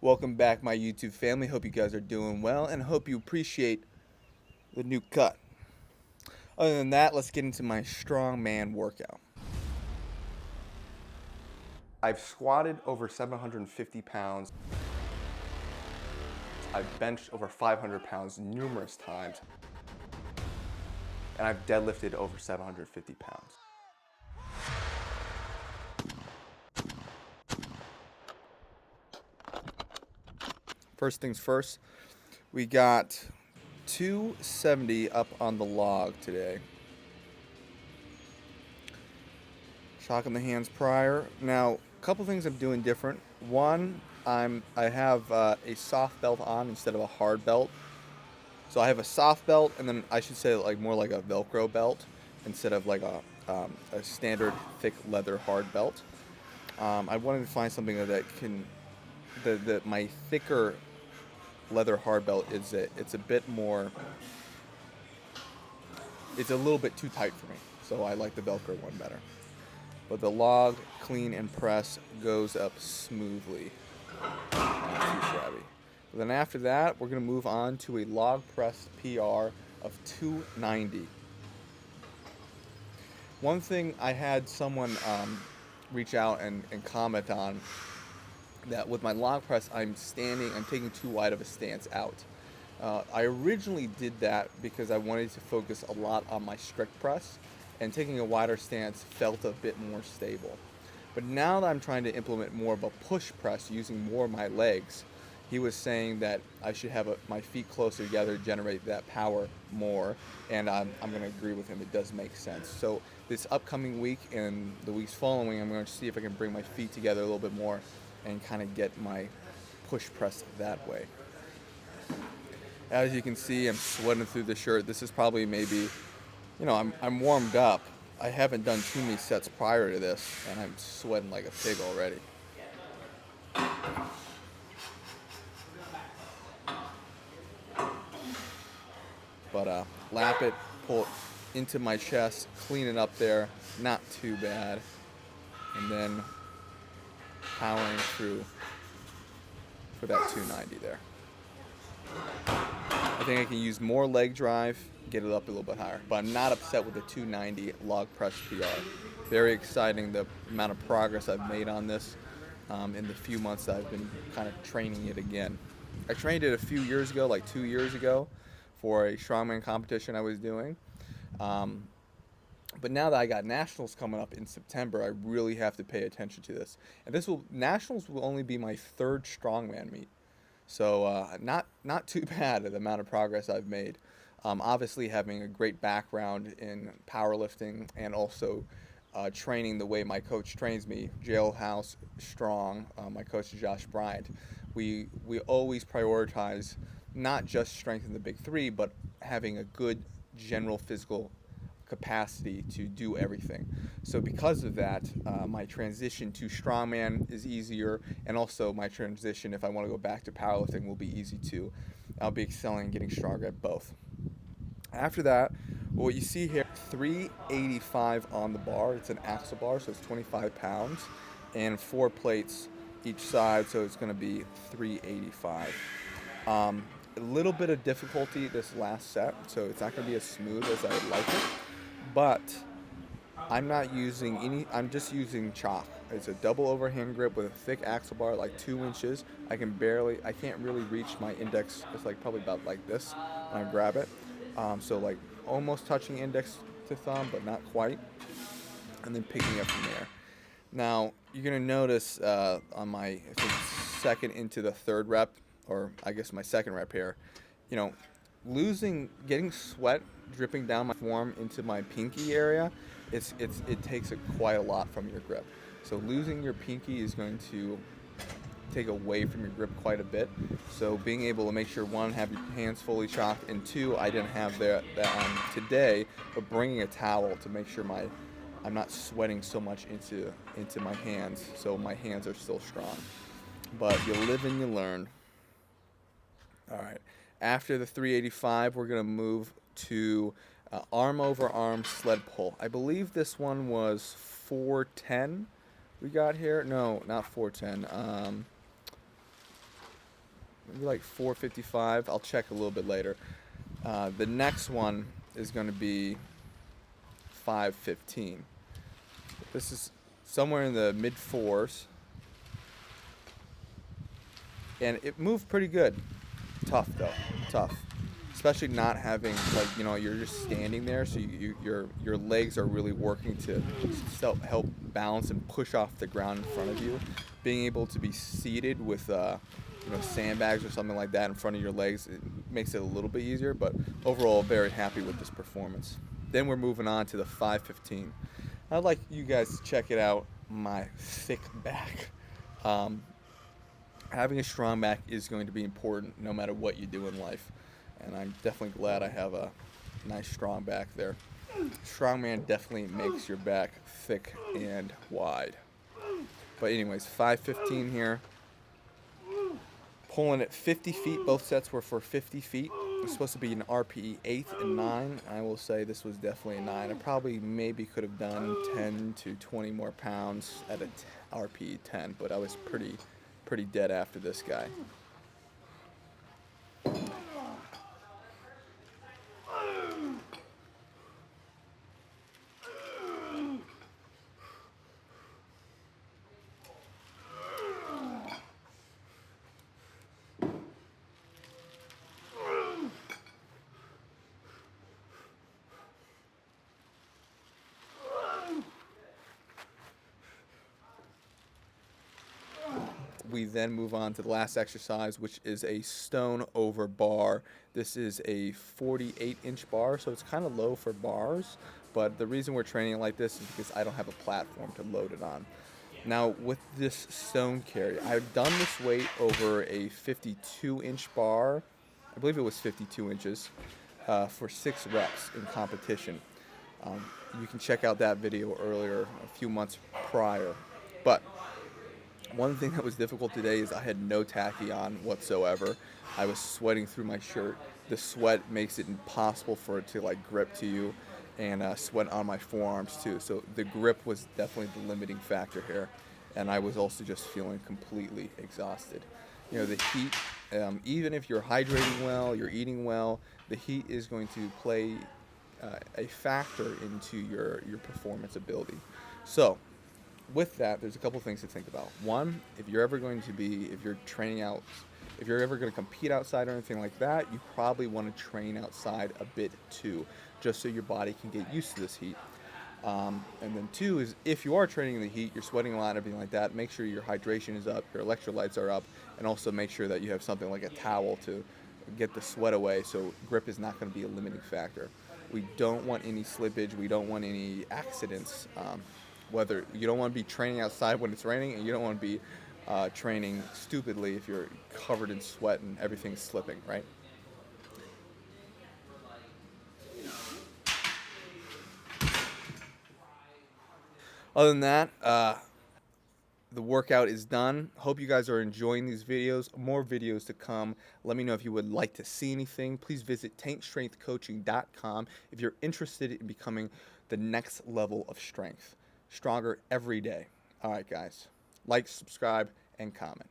Welcome back, my YouTube family. Hope you guys are doing well and hope you appreciate the new cut. Other than that, let's get into my strongman workout. I've squatted over 750 pounds. I've benched over 500 pounds numerous times. And I've deadlifted over 750 pounds. First things first, we got 270 up on the log today. Shocking the hands prior. Now, a couple things I'm doing different. One, I have a soft belt on instead of a hard belt. So I have a soft belt, and then I should say like more like a Velcro belt instead of like a standard thick leather hard belt. I wanted to find something that can that my thicker leather hard belt it's a bit more. It's a little bit too tight for me, so I like the Velcro one better. But the log, clean, and press goes up smoothly. Not too shabby. Then after that, we're going to move on to a log press PR of 290. One thing I had someone reach out and comment on that with my log press, I'm taking too wide of a stance out. I originally did that because I wanted to focus a lot on my strict press, and taking a wider stance felt a bit more stable. But now that I'm trying to implement more of a push press using more of my legs, he was saying that I should have my feet closer together to generate that power more, and I'm going to agree with him. It does make sense. So this upcoming week and the weeks following, I'm going to see if I can bring my feet together a little bit more and kind of get my push press that way. As you can see, I'm sweating through the shirt. This is probably maybe, I'm warmed up. I haven't done too many sets prior to this, and I'm sweating like a pig already. But lap it, pull it into my chest, clean it up there, not too bad. And then powering through for that 290 there. I think I can use more leg drive, get it up a little bit higher. But I'm not upset with the 290 log press PR. Very exciting, the amount of progress I've made on this in the few months that I've been kind of training it again. I trained it a few years ago, like 2 years ago, for a strongman competition I was doing. But now that I got nationals coming up in September, I really have to pay attention to this. And nationals will only be my third strongman meet. So not too bad the amount of progress I've made. Obviously, having a great background in powerlifting and also training the way my coach trains me, Jailhouse Strong, my coach Josh Bryant, we always prioritize not just strength in the big three, but having a good general physical capacity to do everything. So because of that, my transition to strongman is easier, and also my transition, if I want to go back to powerlifting, will be easy too. I'll be excelling and getting stronger at both. After that, what you see here, 385 on the bar. It's an axle bar, so it's 25 pounds, and 4 plates each side, so it's going to be 385. A little bit of difficulty this last set, so it's not going to be as smooth as I would like it, but I'm just using chalk. It's a double overhand grip with a thick axle bar, like 2 inches. I can't really reach my index. It's like probably about like this when I grab it. So like almost touching index to thumb, but not quite. And then picking up from there. Now, you're going to notice on my, I think, second into the third rep, or I guess my second rep here, getting sweat dripping down my forearm into my pinky area, it takes quite a lot from your grip. So losing your pinky is going to take away from your grip quite a bit. So being able to make sure, one, have your hands fully chalked, and two, I didn't have that on today, but bringing a towel to make sure I'm not sweating so much into my hands, so my hands are still strong. But you live and you learn. All right. After the 385, we're going to move to arm over arm sled pull. I believe this one was 410 we got here. No, not 410. maybe like 455. I'll check a little bit later. The next one is going to be 515. This is somewhere in the mid fours, and it moved pretty good. Tough though, tough. Especially not having, like, you're just standing there, so your legs are really working to help balance and push off the ground in front of you. Being able to be seated with sandbags or something like that in front of your legs, it makes it a little bit easier. But overall, very happy with this performance. Then we're moving on to the 515. I'd like you guys to check it out. My thick back. Having a strong back is going to be important no matter what you do in life. And I'm definitely glad I have a nice strong back there. Strongman definitely makes your back thick and wide. But anyways, 515 here. Pulling at 50 feet. Both sets were for 50 feet. It's supposed to be an RPE 8 and 9. I will say this was definitely a 9. I probably maybe could have done 10 to 20 more pounds at a RPE 10, but I was pretty dead after this guy. We then move on to the last exercise, which is a stone over bar. This is a 48-inch bar, so it's kind of low for bars, but the reason we're training it like this is because I don't have a platform to load it on. Now, with this stone carry, I've done this weight over a 52-inch bar. I believe it was 52 inches for 6 reps in competition. You can check out that video earlier, a few months prior. But one thing that was difficult today is I had no tacky on whatsoever. I was sweating through my shirt. The sweat makes it impossible for it to grip to you, and sweat on my forearms too. So the grip was definitely the limiting factor here, and I was also just feeling completely exhausted. The heat, even if you're hydrating well, you're eating well, the heat is going to play a factor into your performance ability. So with that, there's a couple things to think about. One, if you're ever going to compete outside or anything like that, you probably want to train outside a bit too, just so your body can get used to this heat. And then two is, if you are training in the heat, you're sweating a lot and everything like that, make sure your hydration is up, your electrolytes are up, and also make sure that you have something like a towel to get the sweat away, so grip is not going to be a limiting factor. We don't want any slippage, we don't want any accidents. Whether you don't want to be training outside when it's raining, and you don't want to be training stupidly if you're covered in sweat and everything's slipping, right? Other than that, the workout is done. Hope you guys are enjoying these videos. More videos to come. Let me know if you would like to see anything. Please visit tankstrengthcoaching.com if you're interested in becoming the next level of strength. Stronger every day. All right, guys. Like, subscribe, and comment.